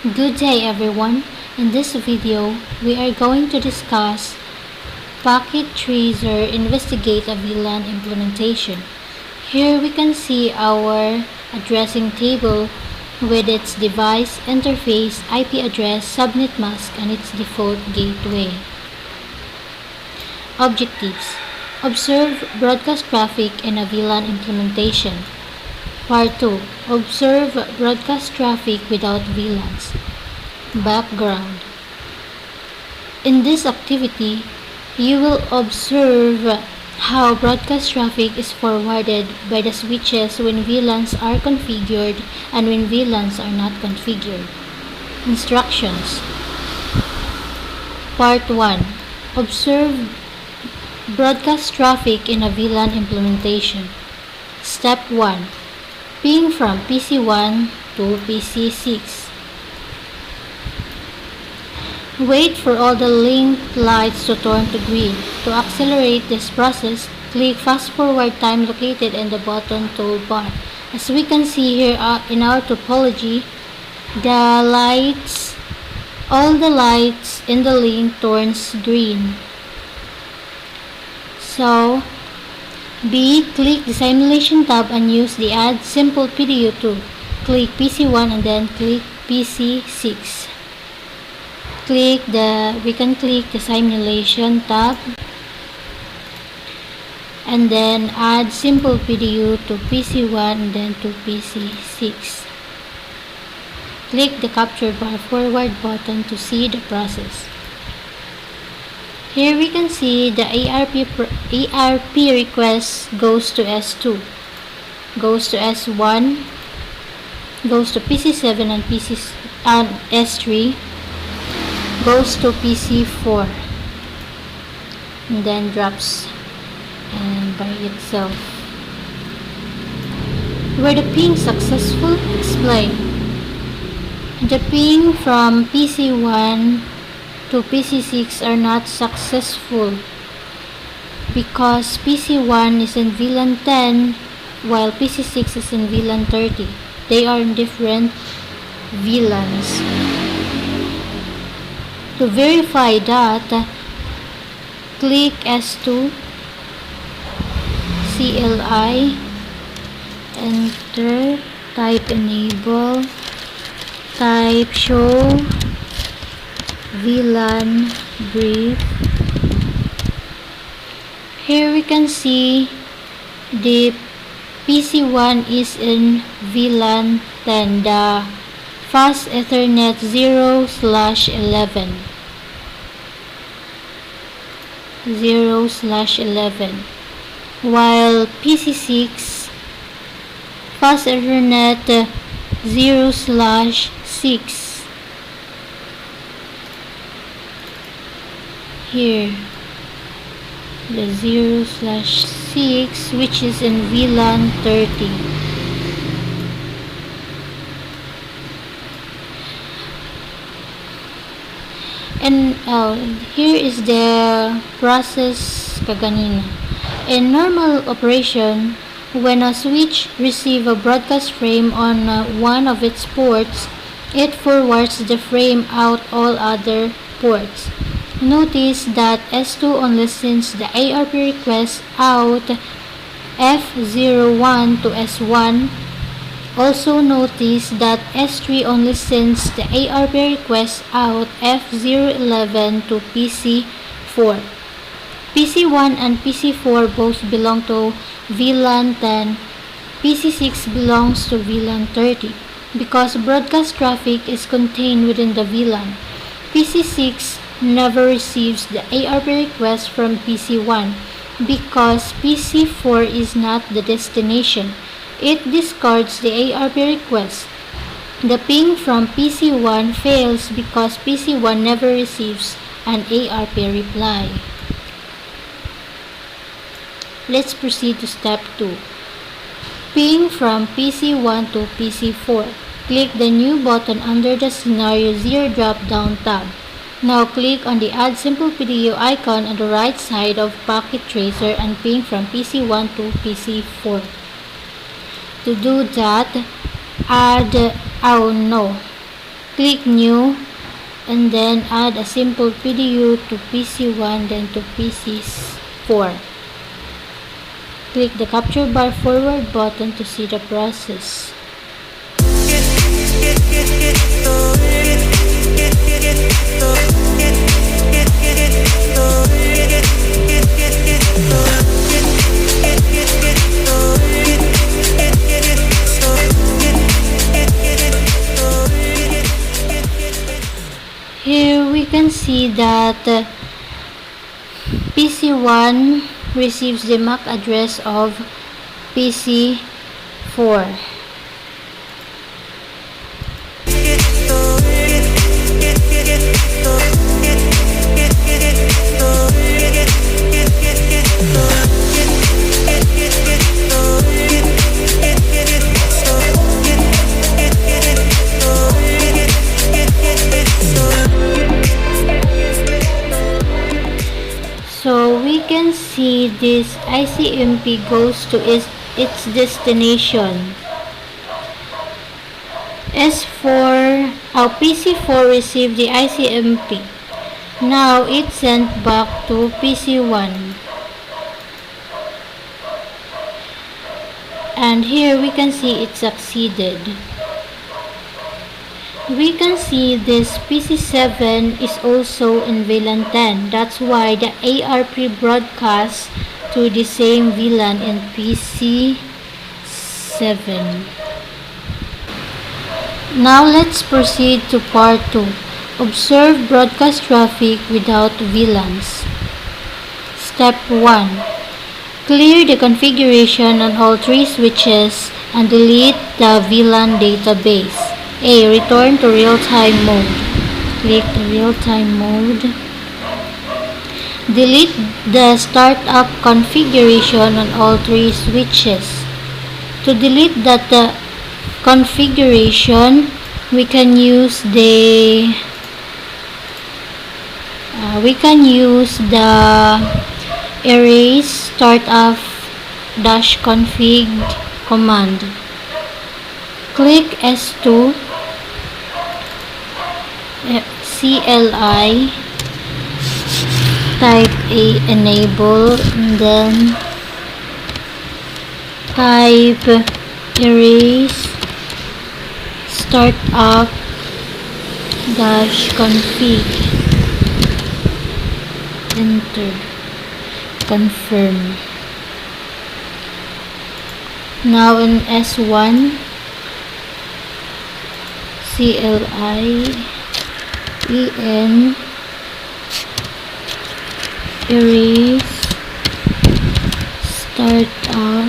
Good day everyone. In this video, we are going to discuss Packet Tracer Investigate a VLAN implementation. Here we can see our addressing table with its device, interface, IP address, subnet mask, and its default gateway. Objectives: observe broadcast traffic in a VLAN implementation. Part 2. Observe broadcast traffic without VLANs. Background: in this activity, you will observe how broadcast traffic is forwarded by the switches when VLANs are configured and when VLANs are not configured. Instructions. Part 1. Observe broadcast traffic in a VLAN implementation. Step 1. Ping from PC1 to PC6. Wait for all the linked lights to turn to green. To accelerate this process, click Fast Forward Time located in the bottom toolbar. As we can see here in our topology, all the lights in the link turns green. So, B. Click the Simulation tab and use the Add Simple PDU to click PC1 and then click PC6. We can click the Simulation tab and then add Simple PDU to PC1 and then to PC6. Click the Capture Bar Forward button to see the process. Here we can see the ARP request goes to S2, goes to S1, goes to PC7 and S3, goes to PC4, and then drops by itself. Were the ping successful? Explain. The ping from PC1 to PC6 are not successful because PC1 is in VLAN 10 while PC6 is in VLAN 30. They are in different VLANs. To verify that, click S2, CLI, enter, type enable, type show VLAN brief. Here we can see the PC1 is in VLAN 10, the Fast Ethernet 0/11. 0/11, while PC6 Fast Ethernet 0/6. Here, the 0/6, which is in VLAN 30. And here is the process kaganina. In normal operation, when a switch receives a broadcast frame on one of its ports, it forwards the frame out all other ports. Notice that S2 only sends the ARP request out F01 to S1. Also notice that S3 only sends the ARP request out F011 to PC4. PC1 and PC4 both belong to VLAN 10. PC6 belongs to VLAN 30. Because broadcast traffic is contained within the VLAN, PC6 never receives the ARP request from PC1 because PC4 is not the destination. It discards the ARP request. The ping from PC1 fails because PC1 never receives an ARP reply. Let's proceed to step 2. Ping from PC1 to PC4. Click the new button under the Scenario 0 drop-down tab. Now click on the Add Simple PDU icon on the right side of Packet Tracer and ping from PC1 to PC4. To do that, add Click New, and then add a simple PDU to PC1, then to PC4. Click the capture bar forward button to see the process. Here we can see that PC1 receives the MAC address of PC4. So we can see this ICMP goes to its destination. PC4 received the ICMP. Now it's sent back to PC1. And here we can see it succeeded. We can see this PC7 is also in VLAN 10. That's why the ARP broadcasts to the same VLAN in PC7. Now let's proceed to part 2. Observe broadcast traffic without VLANs. Step 1. Clear the configuration on all 3 switches and delete the VLAN database. A. Return to real-time mode. Click the real-time mode. Delete the startup configuration on all 3 switches. To delete that configuration, we can use the erase startup -config command. Click S2 CLI, type enable, and then type erase startup -config, enter, confirm. Now in S1 CLI erase startup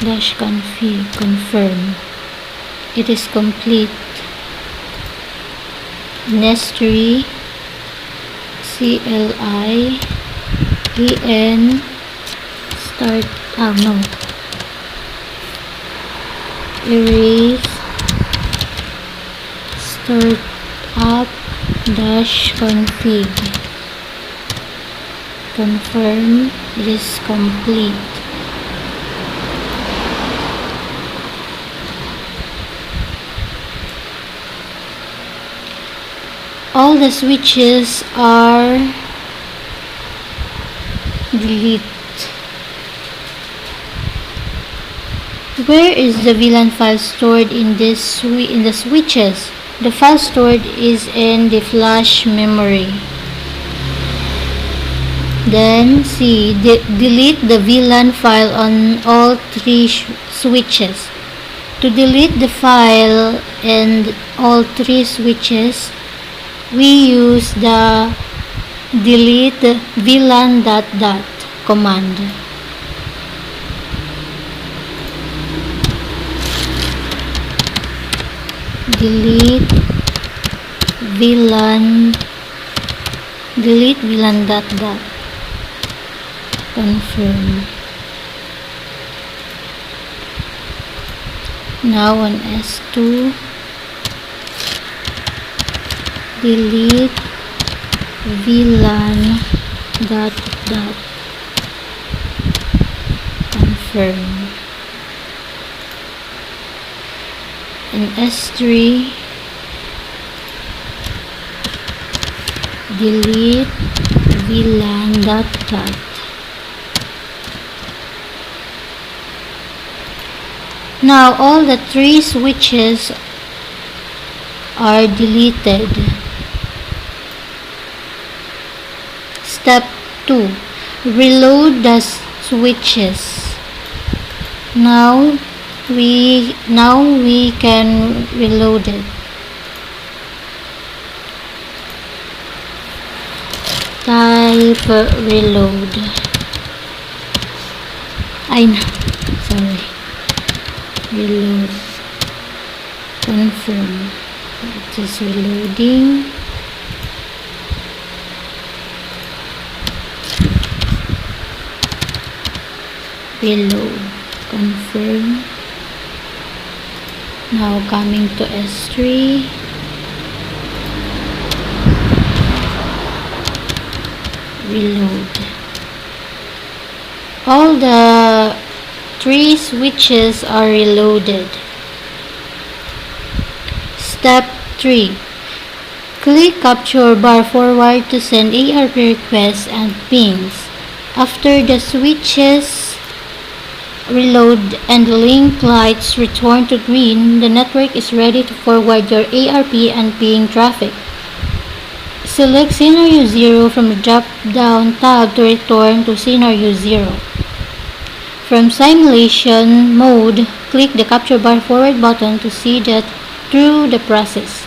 -config, confirm. It is complete. S3 CLI start erase startup -config, confirm. It is complete. All the switches are delete. Where is the VLAN file stored in the switches? The file stored is in the flash memory. Then delete the VLAN file on all 3 switches. To delete the file in all 3 switches, we use the delete VLAN ... command. Delete VLAN confirm. Now on S2 delete VLAN ... confirm. in S3 delete VLAN dot. Now all the 3 switches are deleted. Step 2. Reload the switches. Now we can reload it. Type reload. Sorry. Reload. Confirm. It is reloading. Reload. Confirm. Now coming to S3. Reload. All the 3 switches are reloaded. Step 3. Click capture bar forward to send ARP requests and pings. After the switches reload and the link lights return to green, the network is ready to forward your ARP and ping traffic. Select Scenario 0 from the drop-down tab to return to Scenario 0. From simulation mode, click the capture bar forward button to see that through the process.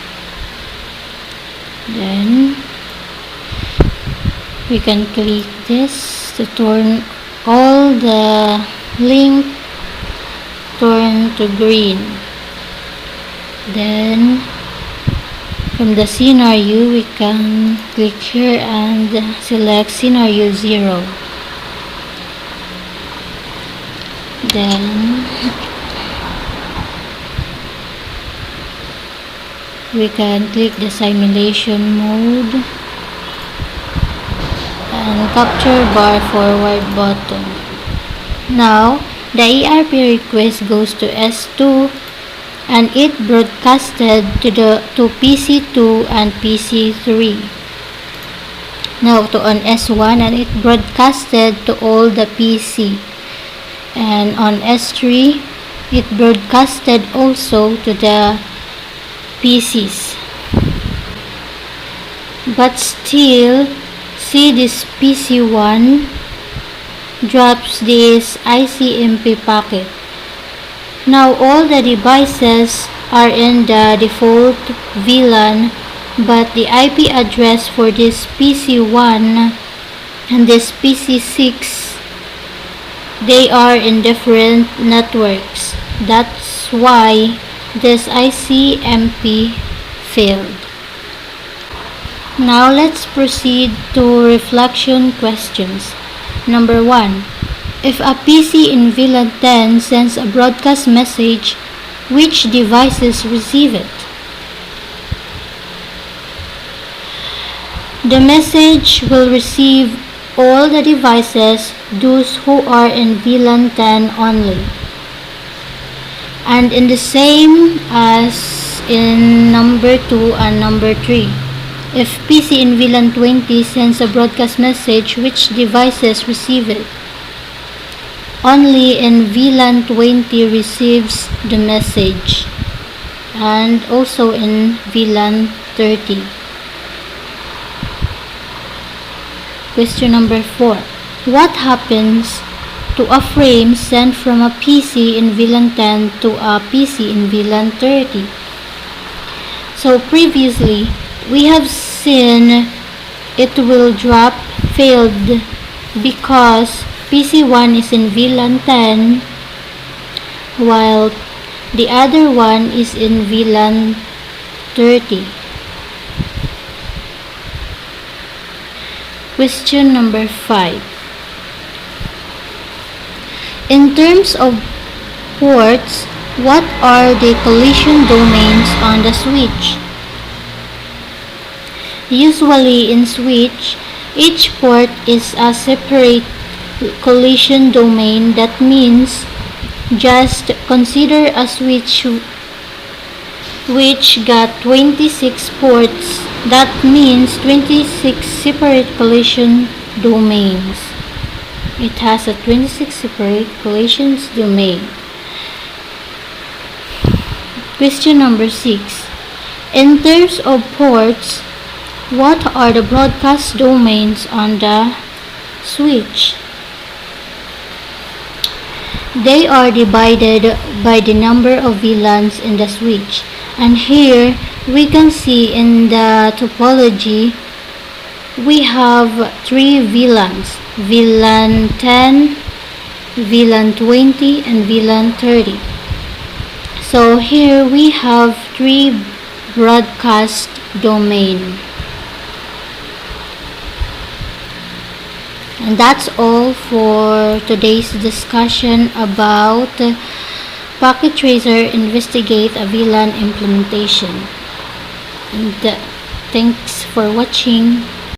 Then we can click this to turn all the link turn to green. Then from the scenario, we can click here and select Scenario 0. Then we can click the simulation mode and capture bar forward button. Now the ARP request goes to S2 and it broadcasted to PC2 and PC3. Now to on S1 and it broadcasted to all the PC. And on S3 it broadcasted also to the PCs. But still, see this PC1 drops this ICMP packet. Now all the devices are in the default VLAN, but the IP address for this PC1 and this PC6, they are in different networks. That's why this ICMP failed. Now let's proceed to reflection questions. Number 1. If a PC in VLAN 10 sends a broadcast message, which devices receive it? The message will receive all the devices, those who are in VLAN 10 only. And in the same as in number 2 and number 3. If PC in VLAN 20 sends a broadcast message, which devices receive it? Only in VLAN 20 receives the message, and also in VLAN 30. Question number 4. What happens to a frame sent from a PC in VLAN 10 to a PC in VLAN 30? So previously, we have seen it will drop failed because PC1 is in VLAN 10 while the other one is in VLAN 30. Question number 5. In terms of ports, what are the collision domains on the switch? Usually in switch, each port is a separate collision domain. That means just consider a switch which got 26 ports. That means 26 separate collision domains. It has a 26 separate collisions domain. Question number 6. In terms of ports, what are the broadcast domains on the switch? They are divided by the number of VLANs in the switch. And here we can see in the topology we have 3 VLANs: VLAN 10, VLAN 20, and VLAN 30. So here we have 3 broadcast domain. And that's all for today's discussion about Packet Tracer Investigate a VLAN implementation. And thanks for watching.